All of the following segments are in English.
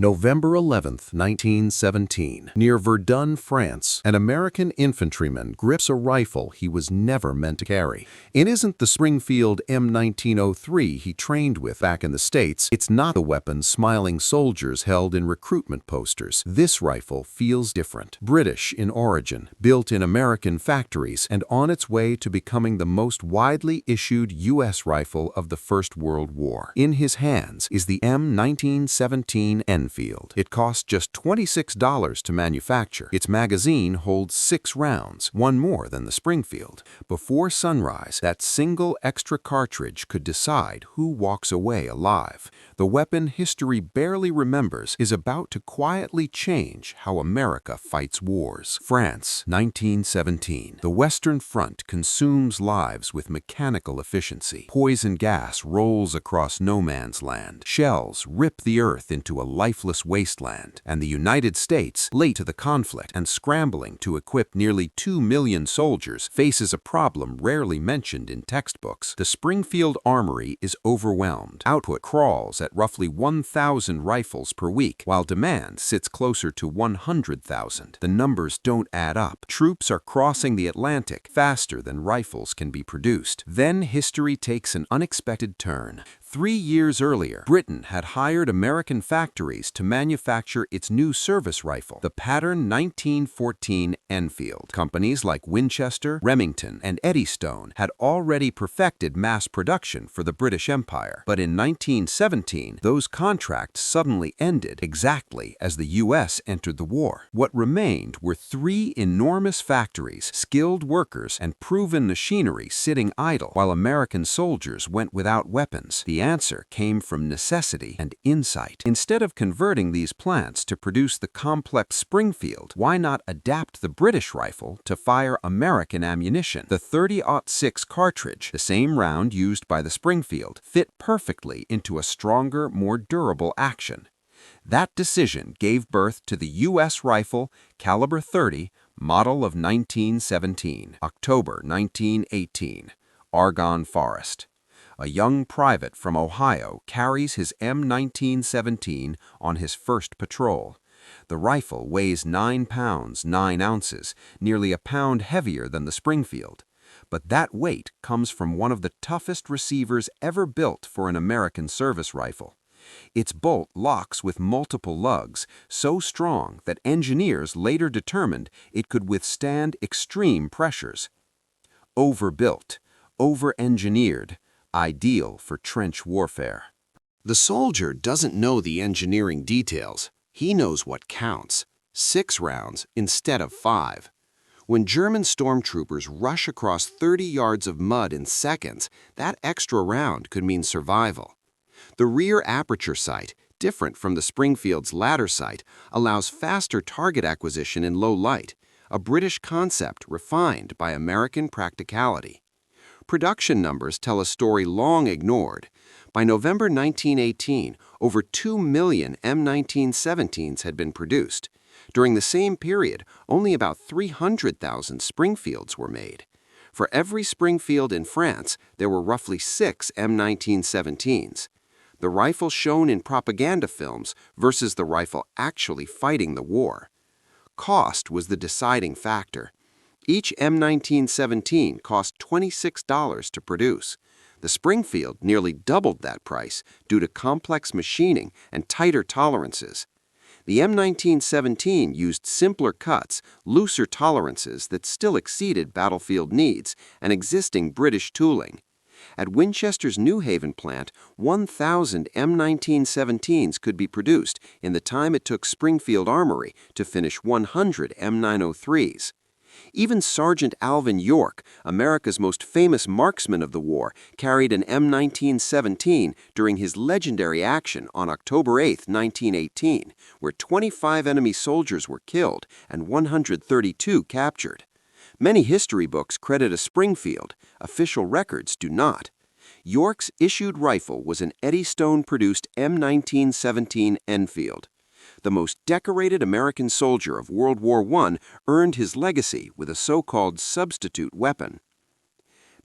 November 11, 1917. Near Verdun, France, an American infantryman grips a rifle he was never meant to carry. It isn't the Springfield M1903 he trained with back in the States. It's not the weapon smiling soldiers held in recruitment posters. This rifle feels different. British in origin, built in American factories, and on its way to becoming the most widely issued U.S. rifle of the First World War. In his hands is the M1917 Enfield. It costs just $26 to manufacture. Its magazine holds 6 rounds, one more than the Springfield. Before sunrise, that single extra cartridge could decide who walks away alive. The weapon history barely remembers is about to quietly change how America fights wars. France, 1917. The Western Front consumes lives with mechanical efficiency. Poison gas rolls across no man's land. Shells rip the earth into a lifeless wasteland, and the United States, late to the conflict and scrambling to equip nearly 2 million soldiers, faces a problem rarely mentioned in textbooks. The Springfield Armory is overwhelmed. Output crawls at roughly 1,000 rifles per week, while demand sits closer to 100,000. The numbers don't add up. Troops are crossing the Atlantic faster than rifles can be produced. Then history takes an unexpected turn. 3 years earlier, Britain had hired American factories to manufacture its new service rifle, the pattern 1914 Enfield. Companies like Winchester, Remington, and Eddystone had already perfected mass production for the British Empire. But in 1917, those contracts suddenly ended exactly as the U.S. entered the war. What remained were 3 enormous factories, skilled workers, and proven machinery sitting idle, while American soldiers went without weapons. The answer came from necessity and insight. Instead of converting these plants to produce the complex Springfield, why not adapt the British rifle to fire American ammunition? The .30-06 cartridge, the same round used by the Springfield, fit perfectly into a stronger, more durable action. That decision gave birth to the U.S. rifle caliber .30, model of 1917. October 1918, Argonne Forest. A young private from Ohio carries his M1917 on his first patrol. The rifle weighs 9 pounds 9 ounces, nearly a pound heavier than the Springfield. But that weight comes from one of the toughest receivers ever built for an American service rifle. Its bolt locks with multiple lugs, so strong that engineers later determined it could withstand extreme pressures. Overbuilt, over-engineered, ideal for trench warfare. The soldier doesn't know the engineering details. He knows what counts: 6 rounds instead of 5. When German stormtroopers rush across 30 yards of mud in seconds, that extra round could mean survival. The rear aperture sight, different from the Springfield's ladder sight, allows faster target acquisition in low light, a British concept refined by American practicality. Production numbers tell a story long ignored. By November 1918, over 2 million M1917s had been produced. During the same period, only about 300,000 Springfields were made. For every Springfield in France, there were roughly 6 M1917s. The rifle shown in propaganda films versus the rifle actually fighting the war. Cost was the deciding factor. Each M1917 cost $26 to produce. The Springfield nearly doubled that price due to complex machining and tighter tolerances. The M1917 used simpler cuts, looser tolerances that still exceeded battlefield needs and existing British tooling. At Winchester's New Haven plant, 1,000 M1917s could be produced in the time it took Springfield Armory to finish 100 M903s. Even Sergeant Alvin York, America's most famous marksman of the war, carried an M1917 during his legendary action on October 8, 1918, where 25 enemy soldiers were killed and 132 captured. Many history books credit a Springfield. Official records do not. York's issued rifle was an Eddystone-produced M1917 Enfield. The most decorated American soldier of World War I earned his legacy with a so-called substitute weapon.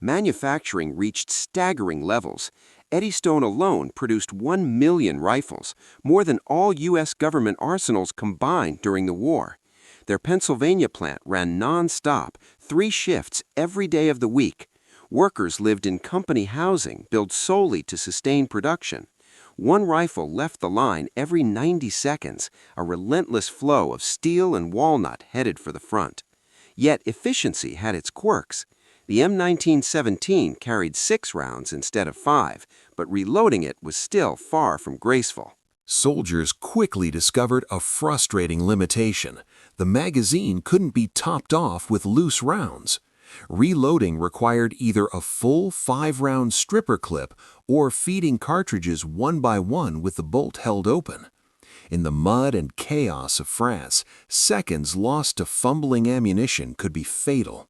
Manufacturing reached staggering levels. Eddystone alone produced 1 million rifles, more than all U.S. government arsenals combined during the war. Their Pennsylvania plant ran non-stop, 3 shifts every day of the week. Workers lived in company housing built solely to sustain production. 1 rifle left the line every 90 seconds, a relentless flow of steel and walnut headed for the front. Yet efficiency had its quirks. The M1917 carried 6 rounds instead of 5, but reloading it was still far from graceful. Soldiers quickly discovered a frustrating limitation. The magazine couldn't be topped off with loose rounds. Reloading required either a full 5-round stripper clip or feeding cartridges one by one with the bolt held open. In the mud and chaos of France, seconds lost to fumbling ammunition could be fatal.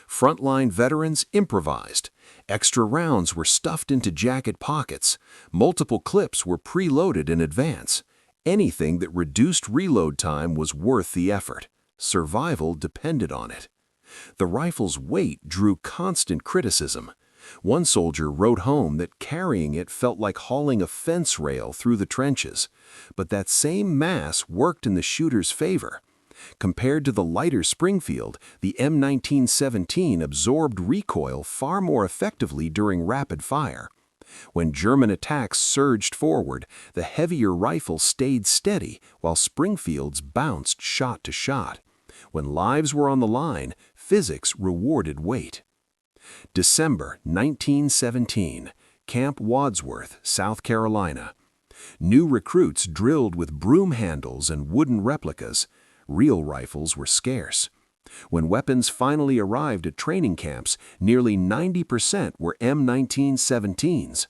Frontline veterans improvised. Extra rounds were stuffed into jacket pockets. Multiple clips were preloaded in advance. Anything that reduced reload time was worth the effort. Survival depended on it. The rifle's weight drew constant criticism. One soldier wrote home that carrying it felt like hauling a fence rail through the trenches. But that same mass worked in the shooter's favor. Compared to the lighter Springfield, the M1917 absorbed recoil far more effectively during rapid fire. When German attacks surged forward, the heavier rifle stayed steady while Springfield's bounced shot to shot. When lives were on the line, physics rewarded weight. December 1917, Camp Wadsworth, South Carolina. New recruits drilled with broom handles and wooden replicas. Real rifles were scarce. When weapons finally arrived at training camps, nearly 90% were M1917s.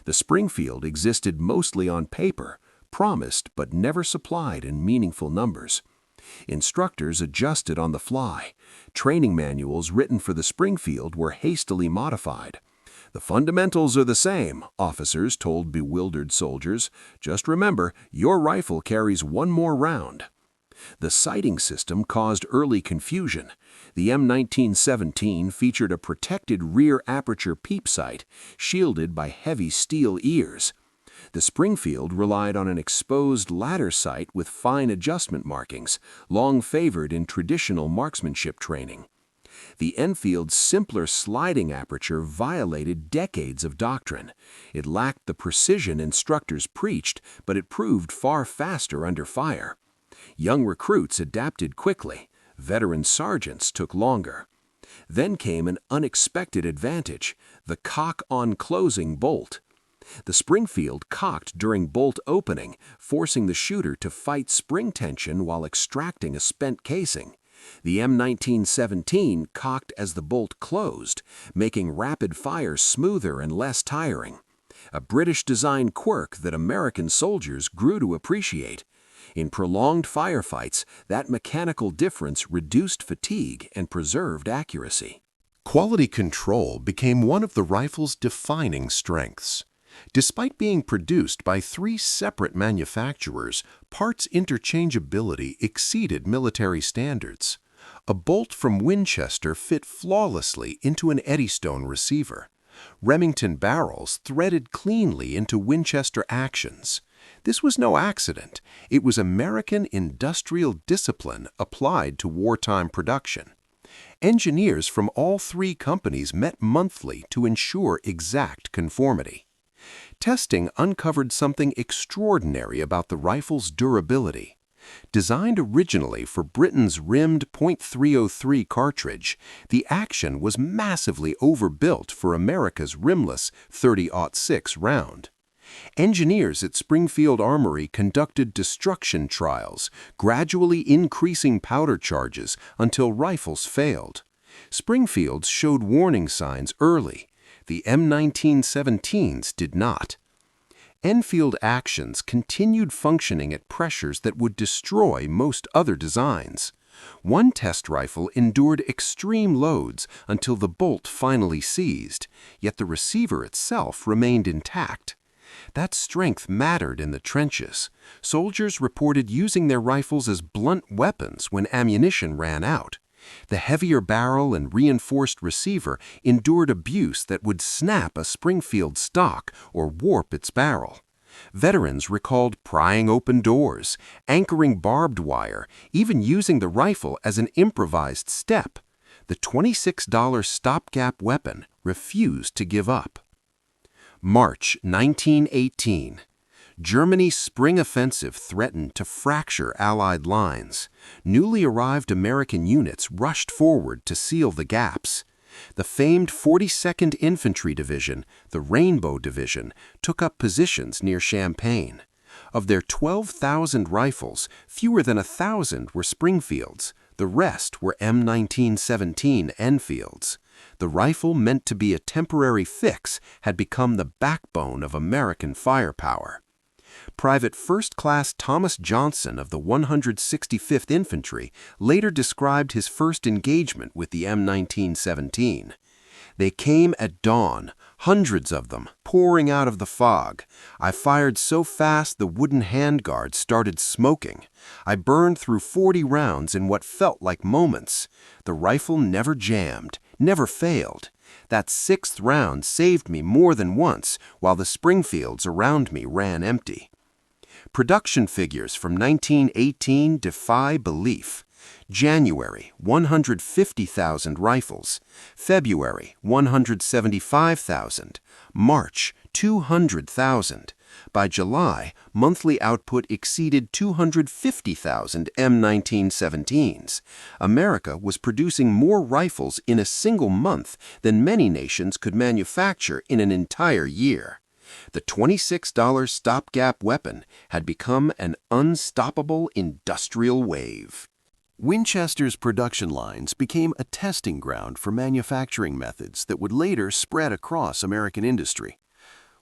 The Springfield existed mostly on paper, promised but never supplied in meaningful numbers. Instructors adjusted on the fly. Training manuals written for the Springfield were hastily modified. "The fundamentals are the same," officers told bewildered soldiers. "Just remember, your rifle carries 1 more round." The sighting system caused early confusion. The M1917 featured a protected rear aperture peep sight, shielded by heavy steel ears. The Springfield relied on an exposed ladder sight with fine adjustment markings, long favored in traditional marksmanship training. The Enfield's simpler sliding aperture violated decades of doctrine. It lacked the precision instructors preached, but it proved far faster under fire. Young recruits adapted quickly. Veteran sergeants took longer. Then came an unexpected advantage: the cock-on-closing bolt. The Springfield cocked during bolt opening, forcing the shooter to fight spring tension while extracting a spent casing. The M1917 cocked as the bolt closed, making rapid fire smoother and less tiring. A British-design quirk that American soldiers grew to appreciate. In prolonged firefights, that mechanical difference reduced fatigue and preserved accuracy. Quality control became one of the rifle's defining strengths. Despite being produced by 3 separate manufacturers, parts interchangeability exceeded military standards. A bolt from Winchester fit flawlessly into an Eddystone receiver. Remington barrels threaded cleanly into Winchester actions. This was no accident. It was American industrial discipline applied to wartime production. Engineers from all 3 companies met monthly to ensure exact conformity. Testing uncovered something extraordinary about the rifle's durability. Designed originally for Britain's rimmed .303 cartridge, the action was massively overbuilt for America's rimless .30-06 round. Engineers at Springfield Armory conducted destruction trials, gradually increasing powder charges until rifles failed. Springfields showed warning signs early. The M1917s did not. Enfield actions continued functioning at pressures that would destroy most other designs. One test rifle endured extreme loads until the bolt finally seized, yet the receiver itself remained intact. That strength mattered in the trenches. Soldiers reported using their rifles as blunt weapons when ammunition ran out. The heavier barrel and reinforced receiver endured abuse that would snap a Springfield stock or warp its barrel. Veterans recalled prying open doors, anchoring barbed wire, even using the rifle as an improvised step. The $26 stopgap weapon refused to give up. March 1918. Germany's spring offensive threatened to fracture Allied lines. Newly arrived American units rushed forward to seal the gaps. The famed 42nd Infantry Division, the Rainbow Division, took up positions near Champaign. Of their 12,000 rifles, fewer than 1,000 were Springfields. The rest were M1917 Enfields. The rifle, meant to be a temporary fix, had become the backbone of American firepower. Private First Class Thomas Johnson of the 165th Infantry later described his first engagement with the M1917. They came at dawn, hundreds of them, pouring out of the fog. I fired so fast the wooden handguard started smoking. I burned through 40 rounds in what felt like moments. The rifle never jammed, never failed. That 6th round saved me more than once, while the Springfields around me ran empty. Production figures from 1918 defy belief. January, 150,000 rifles. February, 175,000. March, 200,000. By July, monthly output exceeded 250,000 M1917s. America was producing more rifles in a single month than many nations could manufacture in an entire year. The $26 stopgap weapon had become an unstoppable industrial wave. Winchester's production lines became a testing ground for manufacturing methods that would later spread across American industry.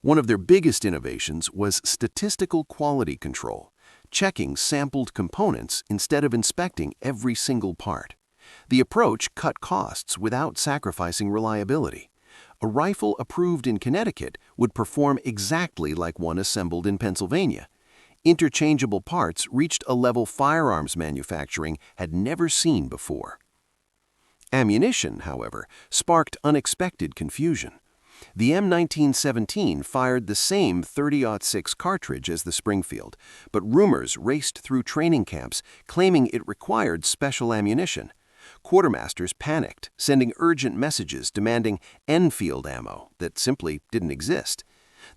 One of their biggest innovations was statistical quality control, checking sampled components instead of inspecting every single part. The approach cut costs without sacrificing reliability. A rifle approved in Connecticut would perform exactly like one assembled in Pennsylvania. Interchangeable parts reached a level firearms manufacturing had never seen before. Ammunition, however, sparked unexpected confusion. The M1917 fired the same .30-06 cartridge as the Springfield, but rumors raced through training camps claiming it required special ammunition. Quartermasters panicked, sending urgent messages demanding Enfield ammo that simply didn't exist.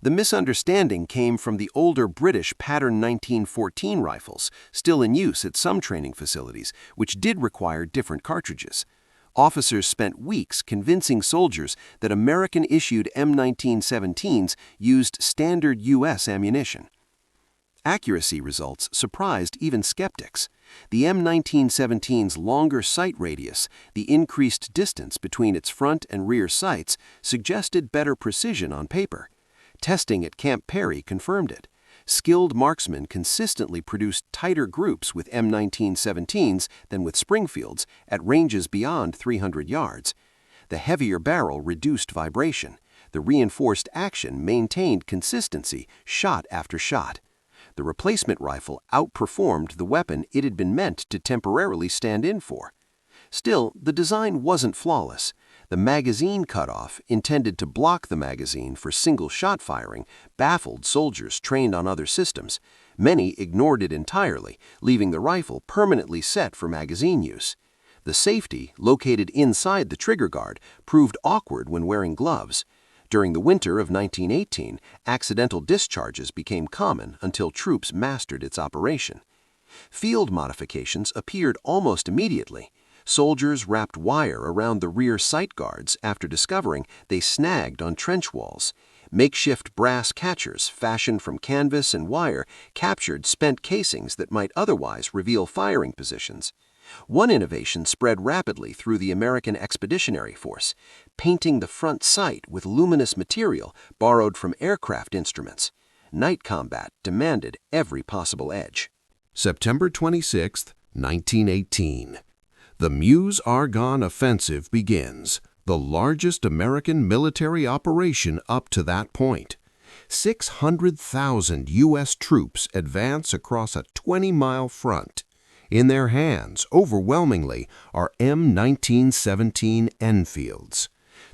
The misunderstanding came from the older British Pattern 1914 rifles, still in use at some training facilities, which did require different cartridges. Officers spent weeks convincing soldiers that American-issued M1917s used standard U.S. ammunition. Accuracy results surprised even skeptics. The M1917's longer sight radius, the increased distance between its front and rear sights, suggested better precision on paper. Testing at Camp Perry confirmed it. Skilled marksmen consistently produced tighter groups with M1917s than with Springfields at ranges beyond 300 yards. The heavier barrel reduced vibration. The reinforced action maintained consistency shot after shot. The replacement rifle outperformed the weapon it had been meant to temporarily stand in for. Still, the design wasn't flawless. The magazine cutoff, intended to block the magazine for single-shot firing, baffled soldiers trained on other systems. Many ignored it entirely, leaving the rifle permanently set for magazine use. The safety, located inside the trigger guard, proved awkward when wearing gloves. During the winter of 1918, accidental discharges became common until troops mastered its operation. Field modifications appeared almost immediately. Soldiers wrapped wire around the rear sight guards after discovering they snagged on trench walls. Makeshift brass catchers fashioned from canvas and wire captured spent casings that might otherwise reveal firing positions. One innovation spread rapidly through the American Expeditionary Force, painting the front sight with luminous material borrowed from aircraft instruments. Night combat demanded every possible edge. September 26, 1918. The Meuse-Argonne Offensive begins, the largest American military operation up to that point. 600,000 U.S. troops advance across a 20-mile front. In their hands, overwhelmingly, are M1917 Enfields.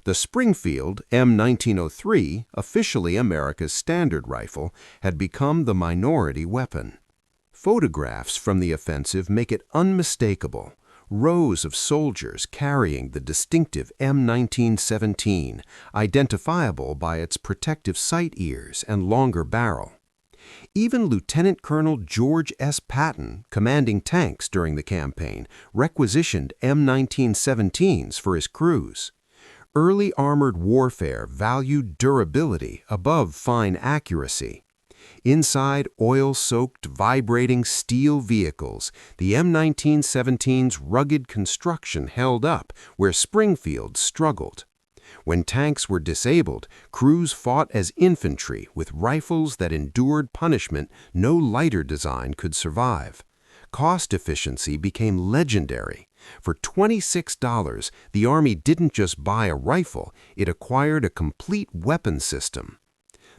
The Springfield M1903, officially America's standard rifle, had become the minority weapon. Photographs from the offensive make it unmistakable. Rows of soldiers carrying the distinctive M1917, identifiable by its protective sight ears and longer barrel. Even Lieutenant Colonel George S. Patton, commanding tanks during the campaign, requisitioned M1917s for his crews. Early armored warfare valued durability above fine accuracy. Inside oil-soaked, vibrating steel vehicles, the M1917's rugged construction held up where Springfield struggled. When tanks were disabled, crews fought as infantry with rifles that endured punishment no lighter design could survive. Cost efficiency became legendary. For $26, the Army didn't just buy a rifle, it acquired a complete weapon system.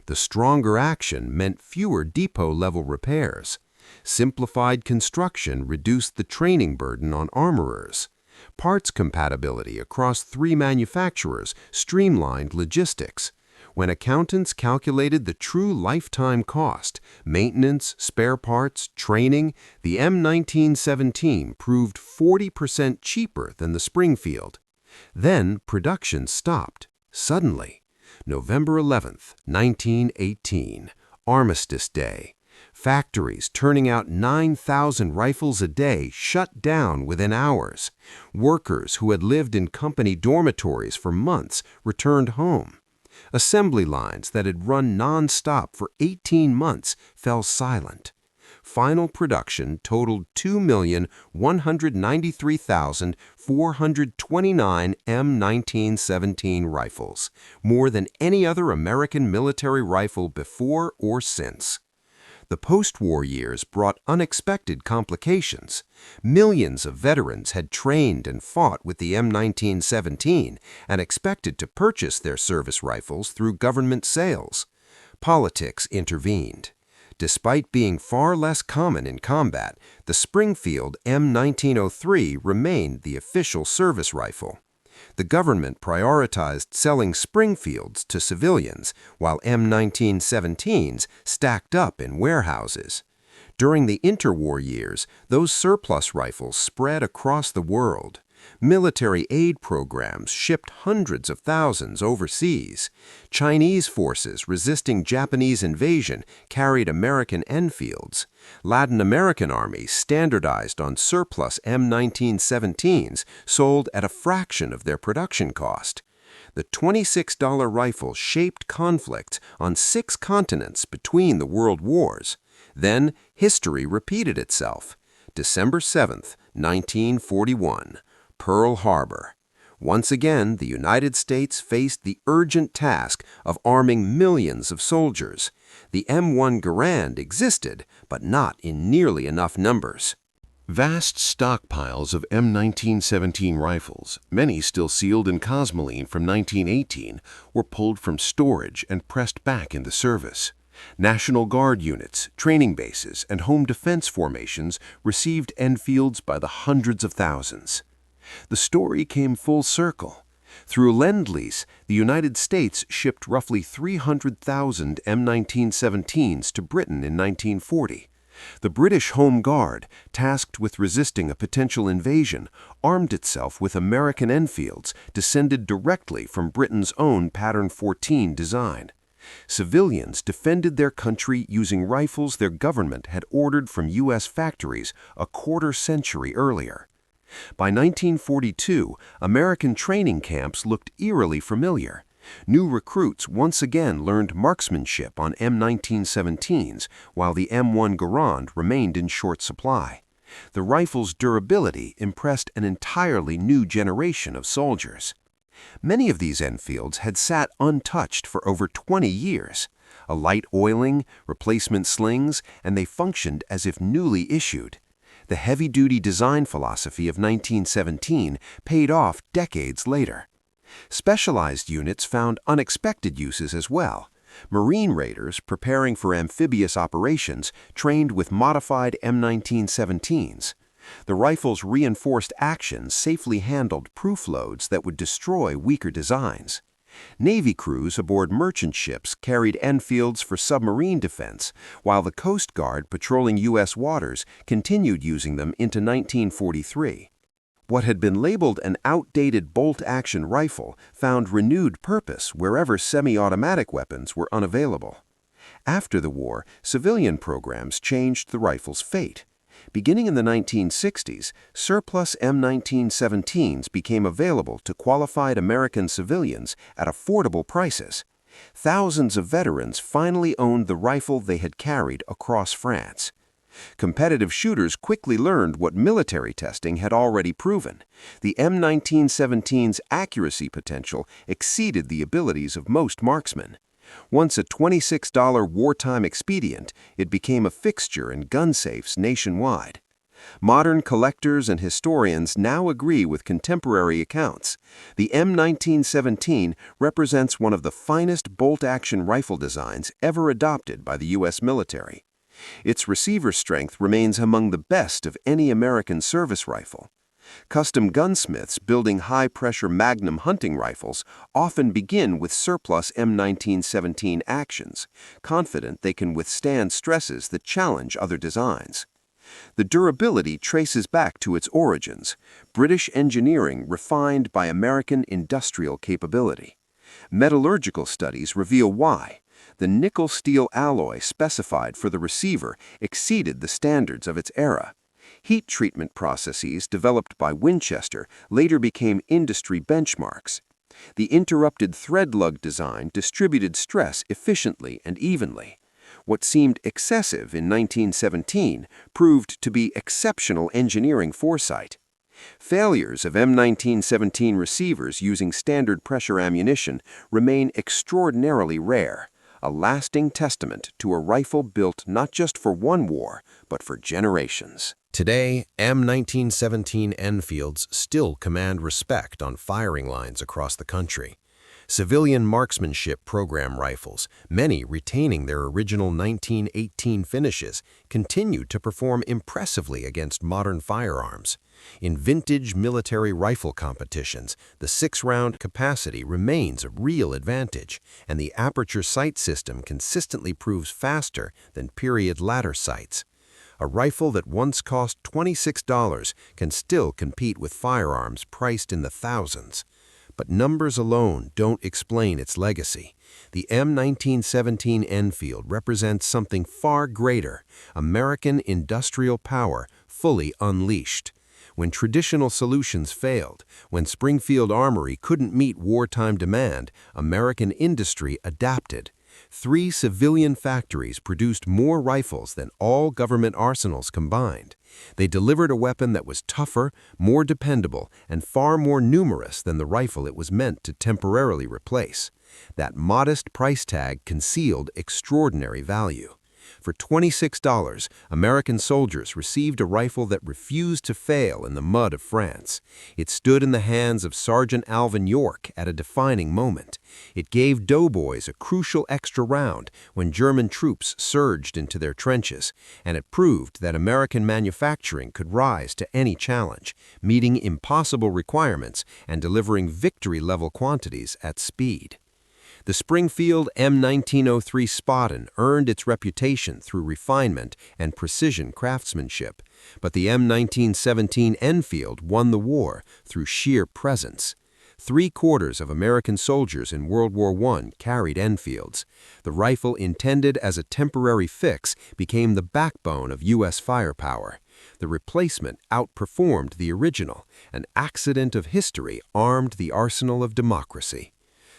The stronger action meant fewer depot-level repairs. Simplified construction reduced the training burden on armorers. Parts compatibility across 3 manufacturers streamlined logistics. When accountants calculated the true lifetime cost, maintenance, spare parts, training, the M1917 proved 40% cheaper than the Springfield. Then production stopped, suddenly. November 11, 1918, Armistice Day. Factories turning out 9,000 rifles a day shut down within hours. Workers who had lived in company dormitories for months returned home. Assembly lines that had run non-stop for 18 months fell silent. Final production totaled 2,193,429 M1917 rifles, more than any other American military rifle before or since. The post-war years brought unexpected complications. Millions of veterans had trained and fought with the M1917 and expected to purchase their service rifles through government sales. Politics intervened. Despite being far less common in combat, the Springfield M1903 remained the official service rifle. The government prioritized selling Springfields to civilians, while M1917s stacked up in warehouses. During the interwar years, those surplus rifles spread across the world. Military aid programs shipped hundreds of thousands overseas. Chinese forces resisting Japanese invasion carried American Enfields. Latin American armies standardized on surplus M1917s sold at a fraction of their production cost. The $26 rifle shaped conflicts on 6 continents between the world wars. Then history repeated itself. December 7, 1941. Pearl Harbor. Once again, the United States faced the urgent task of arming millions of soldiers. The M1 Garand existed, but not in nearly enough numbers. Vast stockpiles of M1917 rifles, many still sealed in cosmoline from 1918, were pulled from storage and pressed back into service. National Guard units, training bases, and home defense formations received Enfields by the hundreds of thousands. The story came full circle. Through Lend-Lease, the United States shipped roughly 300,000 M1917s to Britain in 1940. The British Home Guard, tasked with resisting a potential invasion, armed itself with American Enfields descended directly from Britain's own Pattern 14 design. Civilians defended their country using rifles their government had ordered from U.S. factories a quarter-century earlier. By 1942, American training camps looked eerily familiar. New recruits once again learned marksmanship on M1917s, while the M1 Garand remained in short supply. The rifle's durability impressed an entirely new generation of soldiers. Many of these Enfields had sat untouched for over 20 years. A light oiling, replacement slings, and they functioned as if newly issued. The heavy-duty design philosophy of 1917 paid off decades later. Specialized units found unexpected uses as well. Marine raiders preparing for amphibious operations trained with modified M1917s. The rifle's reinforced action safely handled proof loads that would destroy weaker designs. Navy crews aboard merchant ships carried Enfields for submarine defense, while the Coast Guard patrolling U.S. waters continued using them into 1943. What had been labeled an outdated bolt-action rifle found renewed purpose wherever semi-automatic weapons were unavailable. After the war, civilian programs changed the rifle's fate. Beginning in the 1960s, surplus M1917s became available to qualified American civilians at affordable prices. Thousands of veterans finally owned the rifle they had carried across France. Competitive shooters quickly learned what military testing had already proven. The M1917's accuracy potential exceeded the abilities of most marksmen. Once a $26 wartime expedient, it became a fixture in gun safes nationwide. Modern collectors and historians now agree with contemporary accounts. The M1917 represents one of the finest bolt-action rifle designs ever adopted by the U.S. military. Its receiver strength remains among the best of any American service rifle. Custom gunsmiths building high-pressure Magnum hunting rifles often begin with surplus M1917 actions, confident they can withstand stresses that challenge other designs. The durability traces back to its origins, British engineering refined by American industrial capability. Metallurgical studies reveal why. The nickel-steel alloy specified for the receiver exceeded the standards of its era. Heat treatment processes developed by Winchester later became industry benchmarks. The interrupted thread lug design distributed stress efficiently and evenly. What seemed excessive in 1917 proved to be exceptional engineering foresight. Failures of M1917 receivers using standard pressure ammunition remain extraordinarily rare, a lasting testament to a rifle built not just for one war, but for generations. Today, M1917 Enfields still command respect on firing lines across the country. Civilian marksmanship program rifles, many retaining their original 1918 finishes, continue to perform impressively against modern firearms. In vintage military rifle competitions, the 6-round capacity remains a real advantage, and the aperture sight system consistently proves faster than period ladder sights. A rifle that once cost $26 can still compete with firearms priced in the thousands. But numbers alone don't explain its legacy. The M1917 Enfield represents something far greater, American industrial power fully unleashed. When traditional solutions failed, when Springfield Armory couldn't meet wartime demand, American industry adapted. 3 civilian factories produced more rifles than all government arsenals combined. They delivered a weapon that was tougher, more dependable, and far more numerous than the rifle it was meant to temporarily replace. That modest price tag concealed extraordinary value. For $26, American soldiers received a rifle that refused to fail in the mud of France. It stood in the hands of Sergeant Alvin York at a defining moment. It gave doughboys a crucial extra round when German troops surged into their trenches, and it proved that American manufacturing could rise to any challenge, meeting impossible requirements and delivering victory-level quantities at speed. The Springfield M1903 Spaten earned its reputation through refinement and precision craftsmanship, but the M1917 Enfield won the war through sheer presence. 3/4 of American soldiers in World War I carried Enfields. The rifle intended as a temporary fix became the backbone of U.S. firepower. The replacement outperformed the original. An accident of history armed the arsenal of democracy.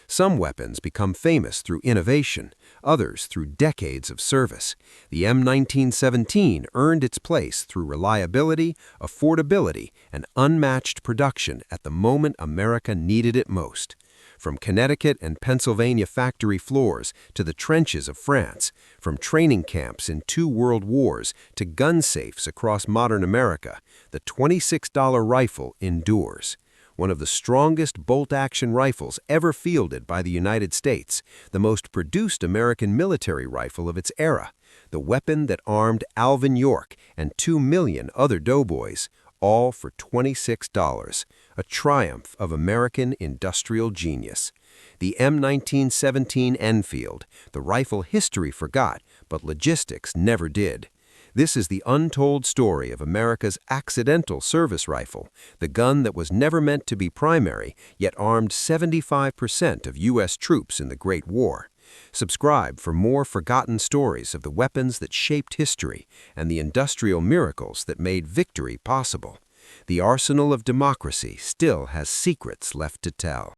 Some weapons become famous through innovation, others through decades of service. The M1917 earned its place through reliability, affordability, and unmatched production at the moment America needed it most. From Connecticut and Pennsylvania factory floors to the trenches of France, from training camps in 2 world wars to gun safes across modern America, the $26 rifle endures. One of the strongest bolt-action rifles ever fielded by the United States, the most produced American military rifle of its era. the weapon that armed Alvin York and 2 million other doughboys, all for $26, a triumph of American industrial genius. The M1917 Enfield, the rifle history forgot, but logistics never did. This is the untold story of America's accidental service rifle, the gun that was never meant to be primary, yet armed 75% of U.S. troops in the Great War. Subscribe for more forgotten stories of the weapons that shaped history and the industrial miracles that made victory possible. The arsenal of democracy still has secrets left to tell.